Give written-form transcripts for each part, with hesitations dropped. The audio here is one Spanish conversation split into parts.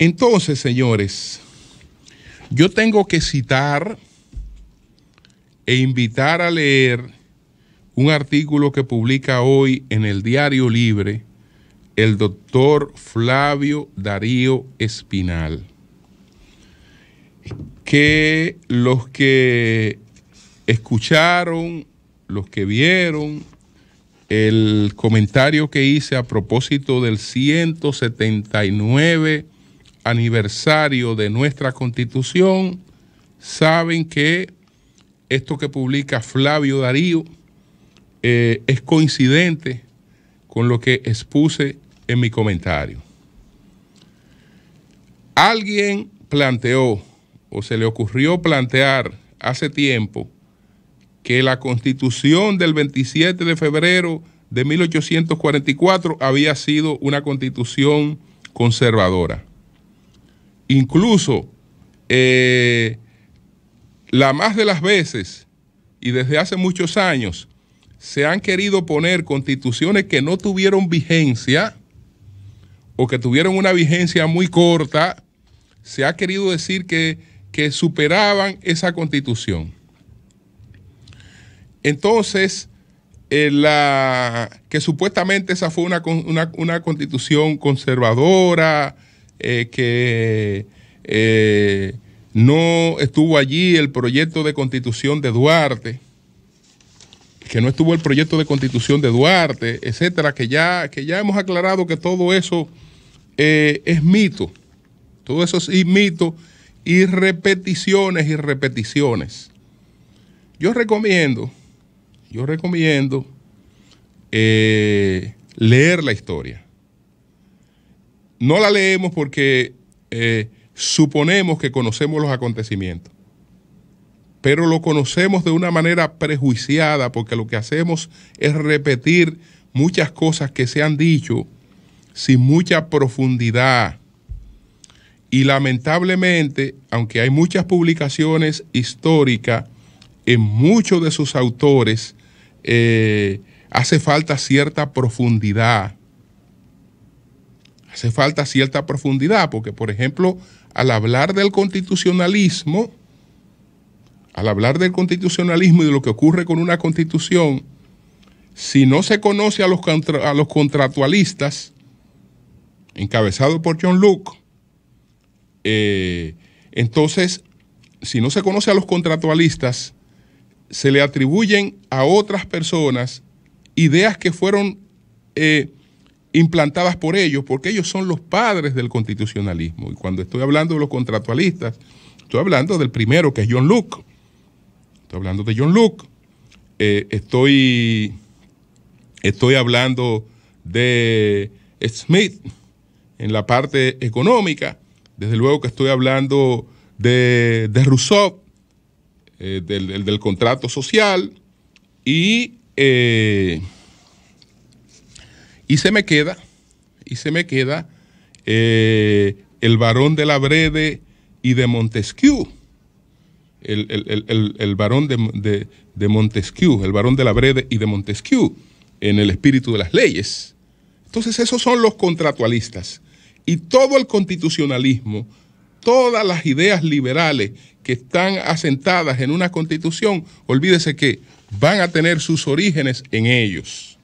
Entonces, señores, yo tengo que citar e invitar a leer un artículo que publica hoy en el Diario Libre el doctor Flavio Darío Espinal, que los que escucharon, los que vieron el comentario que hice a propósito del 179 aniversario de nuestra Constitución, saben que esto que publica Flavio Darío es coincidente con lo que expuse en mi comentario. Alguien planteó, o se le ocurrió plantear hace tiempo, que la Constitución del 27 de febrero de 1844 había sido una Constitución conservadora. Incluso, la más de las veces, y desde hace muchos años, se han querido poner constituciones que no tuvieron vigencia o que tuvieron una vigencia muy corta. Se ha querido decir que superaban esa Constitución. Entonces, que supuestamente esa fue una Constitución conservadora, que no estuvo allí el proyecto de Constitución de Duarte, etcétera, que ya hemos aclarado que todo eso es mito. Todo eso es mito y repeticiones y repeticiones. Yo recomiendo leer la historia. No la leemos porque suponemos que conocemos los acontecimientos, pero lo conocemos de una manera prejuiciada, porque lo que hacemos es repetir muchas cosas que se han dicho sin mucha profundidad. Y lamentablemente, aunque hay muchas publicaciones históricas, en muchos de sus autores hace falta cierta profundidad. Hace falta cierta profundidad, porque, por ejemplo, al hablar del constitucionalismo y de lo que ocurre con una constitución, si no se conoce a los contractualistas, encabezados por John Locke, entonces, si no se conoce a los contractualistas, se le atribuyen a otras personas ideas que fueron implantadas por ellos, porque ellos son los padres del constitucionalismo. Y cuando estoy hablando de los contractualistas, estoy hablando del primero, que es John Locke. Estoy hablando de John Locke. Estoy hablando de Smith en la parte económica. Desde luego que estoy hablando de Rousseau, del contrato social, y se me queda el Barón de la Brede y de Montesquieu, el Barón de Montesquieu, el Barón de la Brede y de Montesquieu, en El espíritu de las leyes. Entonces, esos son los contractualistas. Y todo el constitucionalismo, todas las ideas liberales que están asentadas en una constitución, olvídese que van a tener sus orígenes en ellos.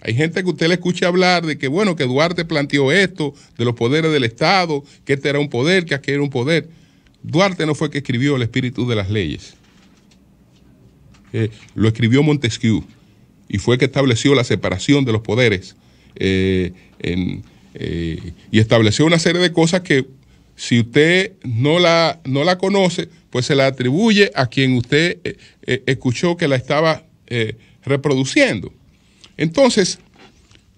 Hay gente que usted le escucha hablar de que, bueno, que Duarte planteó esto, de los poderes del Estado, que este era un poder, que aquel era un poder. Duarte no fue que escribió El espíritu de las leyes. Lo escribió Montesquieu, y fue que estableció la separación de los poderes y estableció una serie de cosas que, si usted no la conoce, pues se la atribuye a quien usted escuchó que la estaba reproduciendo. Entonces,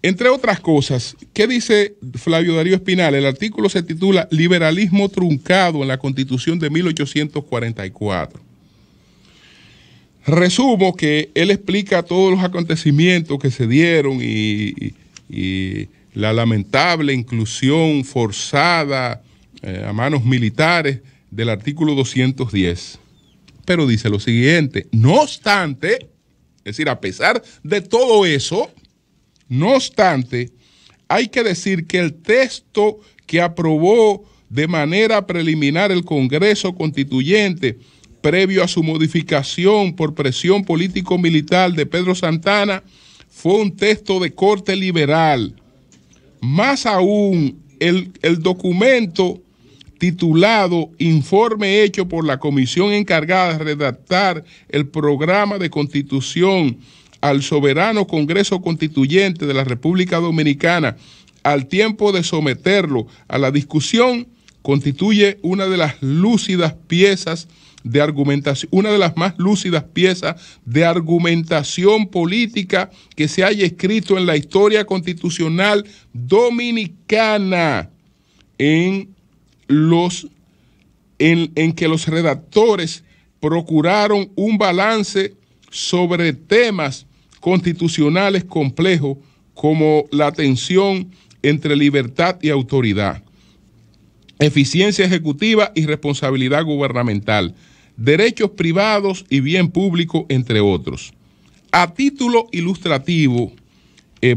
entre otras cosas, ¿qué dice Flavio Darío Espinal? El artículo se titula Liberalismo truncado en la Constitución de 1844. Resumo que él explica todos los acontecimientos que se dieron y la lamentable inclusión forzada a manos militares del artículo 210. Pero dice lo siguiente: no obstante, es decir, a pesar de todo eso, no obstante, hay que decir que el texto que aprobó de manera preliminar el Congreso Constituyente previo a su modificación por presión político-militar de Pedro Santana fue un texto de corte liberal. Más aún, el documento titulado Informe hecho por la comisión encargada de redactar el programa de constitución al soberano Congreso Constituyente de la República Dominicana, al tiempo de someterlo a la discusión, constituye una de las lúcidas piezas de argumentación, una de las más lúcidas piezas de argumentación política que se haya escrito en la historia constitucional dominicana, en que los redactores procuraron un balance sobre temas constitucionales complejos como la tensión entre libertad y autoridad, eficiencia ejecutiva y responsabilidad gubernamental, derechos privados y bien público, entre otros. A título ilustrativo,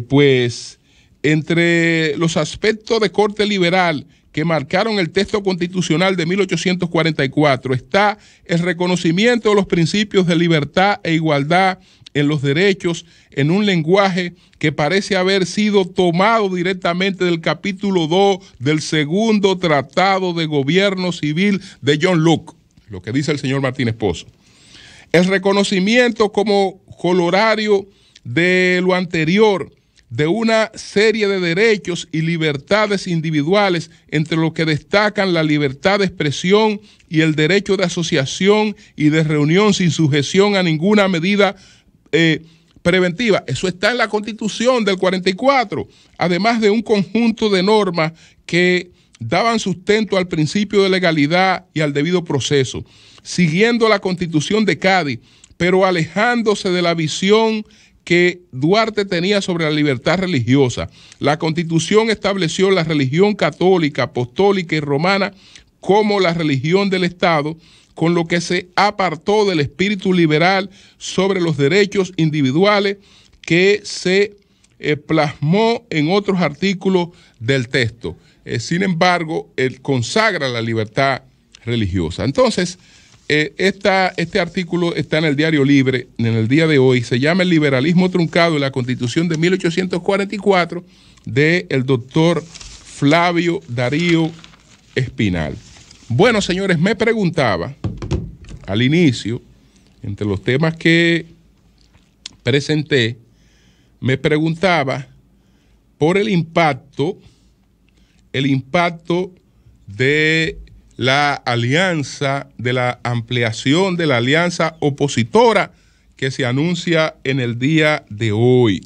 pues, entre los aspectos de corte liberal que marcaron el texto constitucional de 1844 está el reconocimiento de los principios de libertad e igualdad en los derechos en un lenguaje que parece haber sido tomado directamente del capítulo 2 del segundo Tratado de Gobierno Civil de John Locke, lo que dice el señor Martínez Pozo. El reconocimiento como corolario de lo anterior de una serie de derechos y libertades individuales, entre los que destacan la libertad de expresión y el derecho de asociación y de reunión sin sujeción a ninguna medida preventiva. Eso está en la Constitución del 44, además de un conjunto de normas que daban sustento al principio de legalidad y al debido proceso, siguiendo la Constitución de Cádiz, pero alejándose de la visión que Duarte tenía sobre la libertad religiosa. La Constitución estableció la religión católica, apostólica y romana como la religión del Estado, con lo que se apartó del espíritu liberal sobre los derechos individuales que se plasmó en otros artículos del texto. Sin embargo, él consagra la libertad religiosa. Entonces, este artículo está en el Diario Libre en el día de hoy. Se llama El liberalismo truncado en la Constitución de 1844 del doctor Flavio Darío Espinal. Bueno, señores, me preguntaba al inicio, entre los temas que presenté, me preguntaba por el impacto de la alianza, de la ampliación de la alianza opositora que se anuncia en el día de hoy.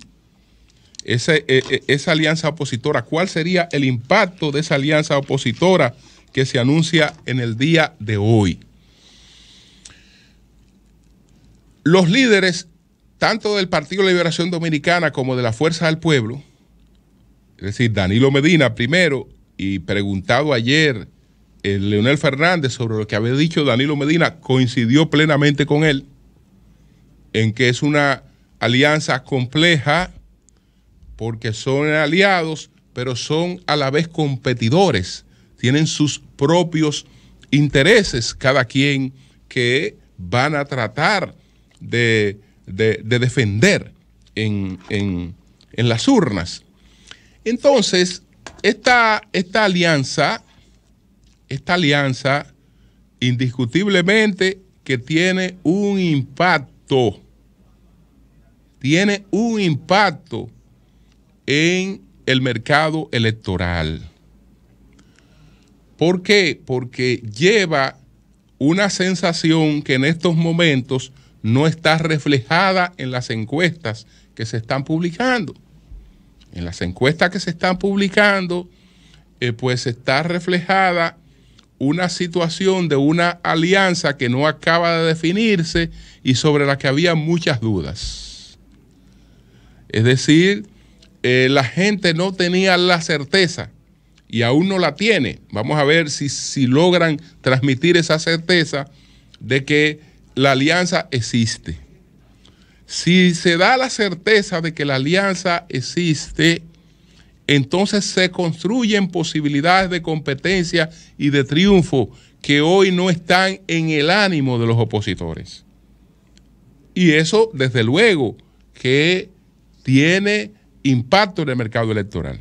Esa alianza opositora, ¿cuál sería el impacto de esa alianza opositora que se anuncia en el día de hoy? Los líderes, tanto del Partido de Liberación Dominicana como de la Fuerza del Pueblo, es decir, Danilo Medina primero, y preguntado ayer Leonel Fernández sobre lo que había dicho Danilo Medina, coincidió plenamente con él en que es una alianza compleja porque son aliados, pero son a la vez competidores, tienen sus propios intereses, cada quien, que van a tratar de defender en las urnas. Entonces, esta alianza indiscutiblemente que tiene un impacto en el mercado electoral. ¿Por qué? Porque lleva una sensación que en estos momentos no está reflejada en las encuestas que se están publicando. En las encuestas que se están publicando, pues está reflejada una situación de una alianza que no acaba de definirse y sobre la que había muchas dudas. Es decir, la gente no tenía la certeza y aún no la tiene. Vamos a ver si logran transmitir esa certeza de que la alianza existe. Si se da la certeza de que la alianza existe, entonces se construyen posibilidades de competencia y de triunfo que hoy no están en el ánimo de los opositores. Y eso, desde luego, que tiene impacto en el mercado electoral.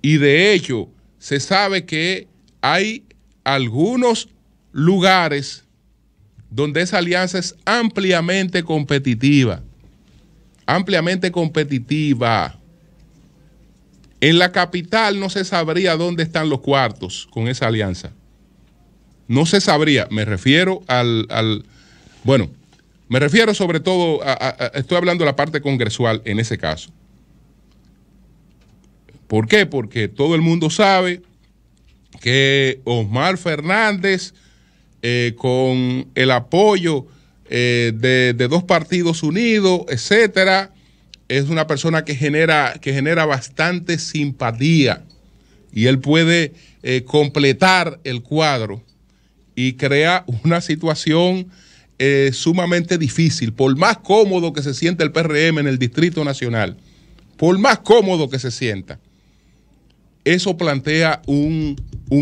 Y de hecho, se sabe que hay algunos lugares donde esa alianza es ampliamente competitiva. Ampliamente competitiva. En la capital no se sabría dónde están los cuartos con esa alianza. No se sabría. Me refiero me refiero sobre todo estoy hablando de la parte congresual en ese caso. ¿Por qué? Porque todo el mundo sabe que Omar Fernández, con el apoyo de dos partidos unidos, etcétera, es una persona que genera bastante simpatía, y él puede completar el cuadro y crea una situación sumamente difícil. Por más cómodo que se sienta el PRM en el Distrito Nacional, por más cómodo que se sienta, eso plantea un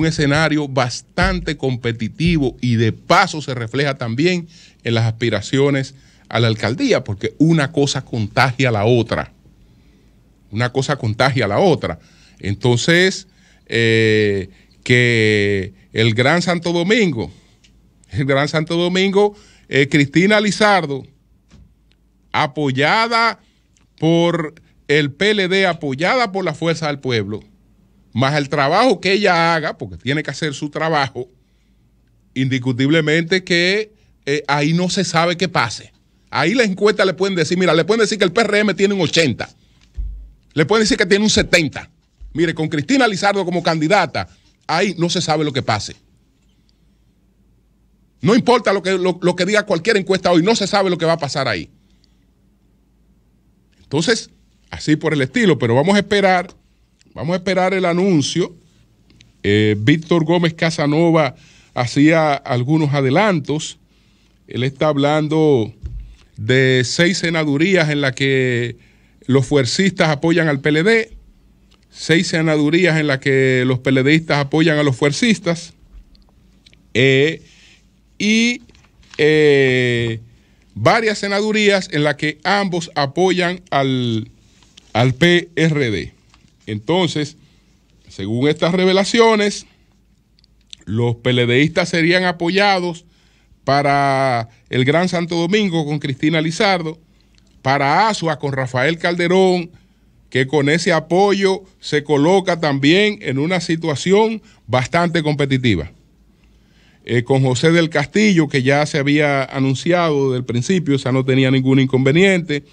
escenario bastante competitivo, y de paso se refleja también en las aspiraciones a la alcaldía, porque una cosa contagia a la otra. Una cosa contagia a la otra. Entonces, que el Gran Santo Domingo, Cristina Lizardo, apoyada por el PLD, apoyada por la Fuerza del Pueblo, más el trabajo que ella haga, porque tiene que hacer su trabajo, indiscutiblemente que ahí no se sabe qué pase. Ahí la encuesta le pueden decir, mira, le pueden decir que el PRM tiene un 80, le pueden decir que tiene un 70. Mire, con Cristina Lizardo como candidata, ahí no se sabe lo que pase. No importa lo que diga cualquier encuesta hoy, no se sabe lo que va a pasar ahí. Entonces, así por el estilo, pero vamos a esperar el anuncio. Víctor Gómez Casanova hacía algunos adelantos. Él está hablando de 6 senadurías en las que los fuercistas apoyan al PLD, 6 senadurías en las que los PLDistas apoyan a los fuercistas, y varias senadurías en las que ambos apoyan al PRD. Entonces, según estas revelaciones, los PLDistas serían apoyados para el Gran Santo Domingo con Cristina Lizardo, para Asua con Rafael Calderón, que con ese apoyo se coloca también en una situación bastante competitiva. Con José del Castillo, que ya se había anunciado desde el principio, o sea, no tenía ningún inconveniente,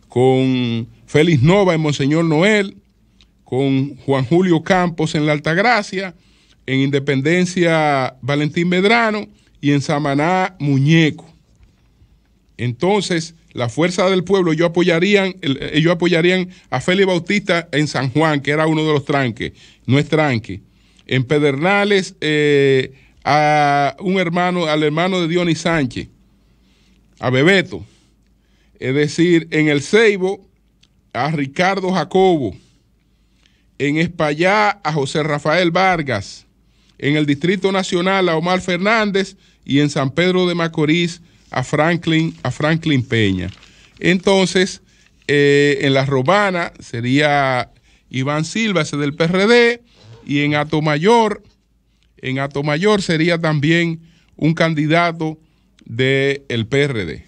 con Félix Nova en Monseñor Noel, con Juan Julio Campos en La Altagracia, en Independencia Valentín Medrano y en Samaná Muñeco. Entonces, la Fuerza del Pueblo, ellos apoyarían a Félix Bautista en San Juan, que era uno de los tranques, no es tranque. En Pedernales, al hermano de Dionis Sánchez, a Bebeto. Es decir, en El Ceibo, a Ricardo Jacobo. En Espaillá, a José Rafael Vargas. En el Distrito Nacional, a Omar Fernández. Y en San Pedro de Macorís, a Franklin Peña. Entonces, en La Romana sería Iván Silva, ese del PRD, y en Atomayor sería también un candidato del PRD.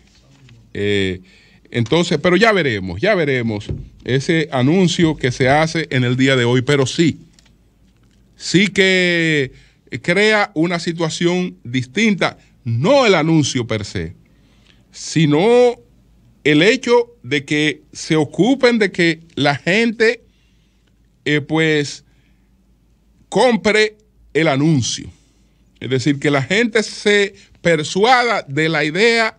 Entonces, pero ya veremos ese anuncio que se hace en el día de hoy, pero sí que crea una situación distinta, no el anuncio per se, sino el hecho de que se ocupen de que la gente pues compre el anuncio. Es decir, que la gente se persuada de la idea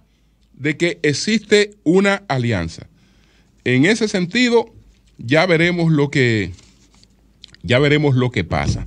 de que existe una alianza. En ese sentido, ya veremos lo que pasa.